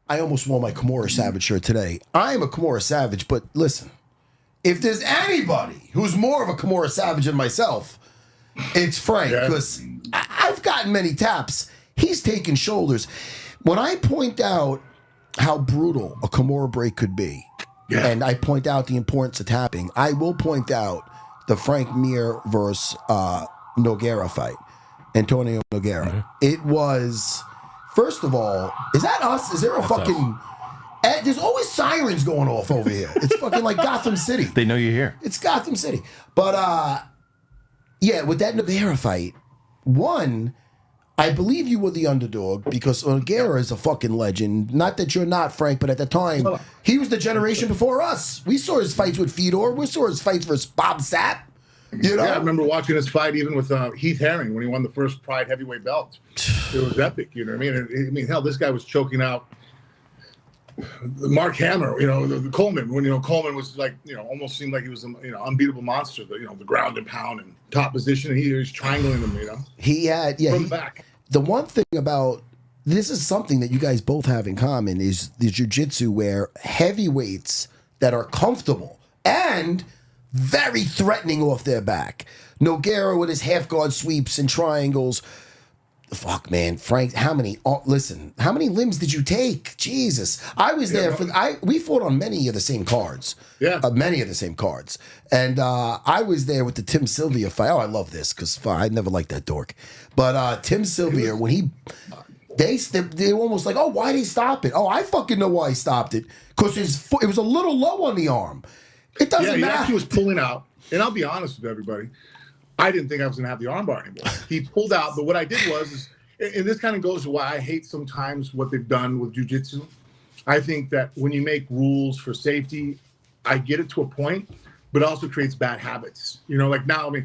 I almost wore my Kimura Savage shirt today. I am a Kimura Savage, but listen, if there's anybody who's more of a Kimura Savage than myself, it's Frank, because I've gotten many taps. He's taken shoulders. When I point out how brutal a Kimura break could be, and I point out the importance of tapping, I will point out the Frank Mir versus Nogueira fight, Antonio Nogueira. Mm-hmm. It was, first of all, is that us? Is there a fucking... There's always sirens going off over here. It's fucking like Gotham City. They know you're here. It's Gotham City. But, yeah, with that Nogueira fight, one, I believe you were the underdog because Nogueira is a fucking legend. Not that you're not, Frank, but at the time, he was the generation before us. We saw his fights with Fedor. We saw his fights versus Bob Sapp. You know? Yeah, I remember watching his fight even with Heath Herring when he won the first Pride heavyweight belt. It was epic, you know what I mean? Hell, this guy was choking out Mark Hammer, the Coleman, when, Coleman was like, almost seemed like he was an, unbeatable monster, the ground and pound and top position. And he was triangling them, He had, from the back. The one thing about, this is something that you guys both have in common, is the jiu-jitsu where heavyweights that are comfortable and very threatening off their back. Nogueira with his half-guard sweeps and triangles. Fuck, man, Frank, how many limbs did you take? Jesus. I was there we fought on many of the same cards. Yeah. Many of the same cards. And I was there with the Tim Sylvia fight. Oh, I love this because I never liked that dork. But Tim Sylvia, when they were almost like, oh, why'd he stop it? Oh, I fucking know why he stopped it. Because it was a little low on the arm. It doesn't matter. He actually was pulling out. And I'll be honest with everybody. I didn't think I was going to have the armbar anymore. He pulled out, but what I did was, and this kind of goes to why I hate sometimes what they've done with jiu-jitsu. I think that when you make rules for safety, I get it to a point, but it also creates bad habits. Like now, in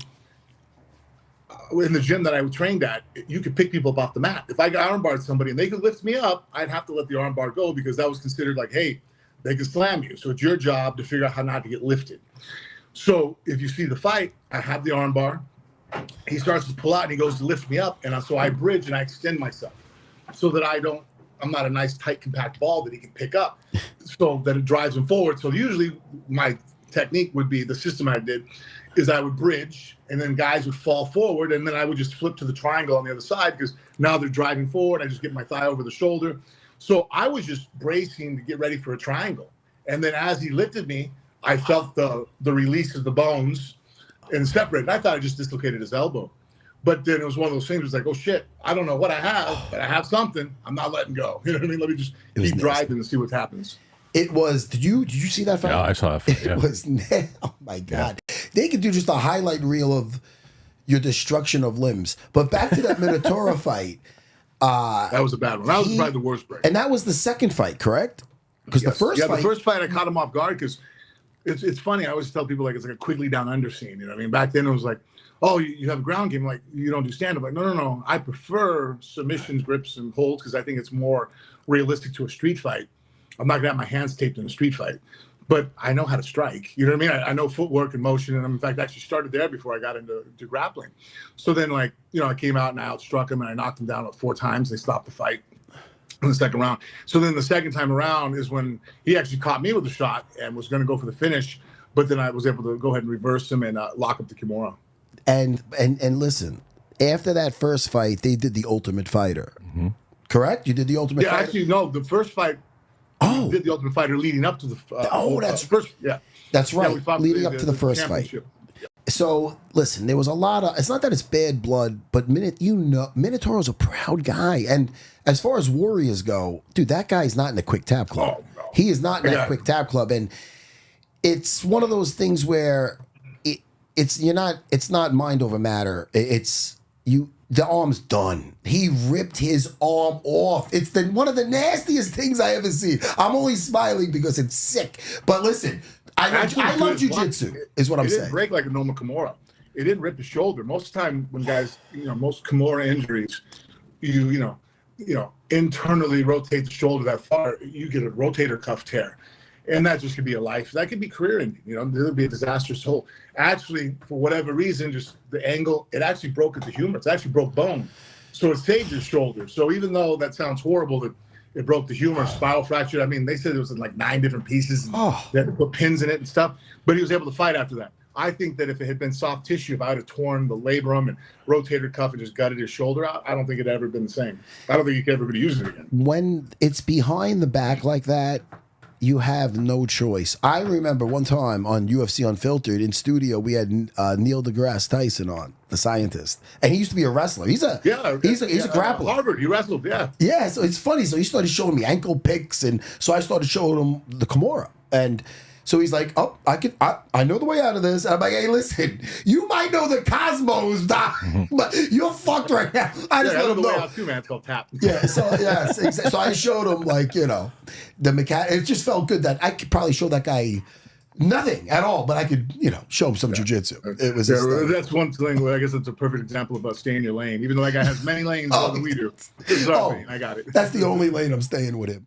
the gym that I trained at, you could pick people up off the mat. If I got armbarred somebody and they could lift me up, I'd have to let the armbar go because that was considered like, hey, they could slam you. So it's your job to figure out how not to get lifted. So if you see the fight, I have the armbar. He starts to pull out and he goes to lift me up. And so I bridge and I extend myself so that I'm not a nice, tight, compact ball that he can pick up so that it drives him forward. So usually my technique would be, the system I did, is I would bridge and then guys would fall forward and then I would just flip to the triangle on the other side because now they're driving forward. I just get my thigh over the shoulder. So I was just bracing to get ready for a triangle. And then as he lifted me, I felt the release of the bones and separated. I thought I just dislocated his elbow. But then it was one of those things, it was like, oh shit, I don't know what I have, but I have something. I'm not letting go. You know what I mean? Let me just keep driving and see what happens. It was, did you see that fight? Yeah, I saw that fight. It was, oh my God. Yeah. They could do just a highlight reel of your destruction of limbs. But back to that Minotauro fight. That was a bad one. That was probably the worst break. And that was the second fight, correct? Because the first fight. The first fight I caught him off guard because it's funny. I always tell people like it's like a Quigley Down Under scene. You know what I mean? Back then it was like, oh, you have a ground game. Like you don't do stand-up. Like, no. I prefer submissions, grips, and holds because I think it's more realistic to a street fight. I'm not going to have my hands taped in a street fight. But I know how to strike. You know what I mean? I know footwork and motion. And in fact, I actually started there before I got into grappling. So then, I came out and I outstruck him and I knocked him down 4 times. They stopped the fight in the second round. So then the second time around is when he actually caught me with a shot and was going to go for the finish. But then I was able to go ahead and reverse him and lock up the Kimura. And listen, after that first fight, they did the Ultimate Fighter. Mm-hmm. Correct? You did the Ultimate Fighter? Yeah, actually, no. The first fight, we did the Ultimate Fighter leading up to the first. Yeah, that's right. Yeah, leading up to the first fight. Yeah. So listen, there was a lot of. It's not that it's bad blood, but Minotauro's a proud guy, and as far as warriors go, dude, that guy's not in the quick tap club. Oh, no. He is not in that quick tap club, and it's one of those things where it's not mind over matter. It's you. The arm's done. He ripped his arm off. It's one of the nastiest things I ever seen. I'm only smiling because it's sick. But listen, I love jiu-jitsu, is what I'm saying. It didn't break like a normal Kimura. It didn't rip the shoulder. Most of the time when guys, most Kimura injuries, you internally rotate the shoulder that far, you get a rotator cuff tear. And that just could be that could be career ending. There would be a disastrous hole. Actually, for whatever reason, just the angle, it actually broke at the humor. It actually broke bone. So it saved his shoulder. So even though that sounds horrible that, It broke the humerus, spinal fracture. I mean, they said it was in like 9 different pieces. And they had to put pins in it and stuff. But he was able to fight after that. I think that if it had been soft tissue, if I would have torn the labrum and rotator cuff and just gutted his shoulder out, I don't think it'd ever been the same. I don't think he could ever be using it again. When it's behind the back like that, you have no choice. I remember one time on UFC Unfiltered in studio, we had Neil deGrasse Tyson on, the scientist, and he used to be a wrestler. He's a grappler. Harvard, he wrestled, Yeah, so it's funny. So he started showing me ankle picks, and so I started showing him the Kimura, and so he's like, "Oh, I know the way out of this." And I'm like, "Hey, listen, you might know the Cosmos, Doc, but you're fucked right now." I just let him know. Way out too, man. It's called tap. Yeah, so I showed him, like, the mechanic. It just felt good that I could probably show that guy nothing at all, but I could, show him some jujitsu. It was that's one thing where I guess it's a perfect example about staying in your lane. Even though that guy has many lanes more than we do. This is our lane. I got it. That's the only lane I'm staying with him.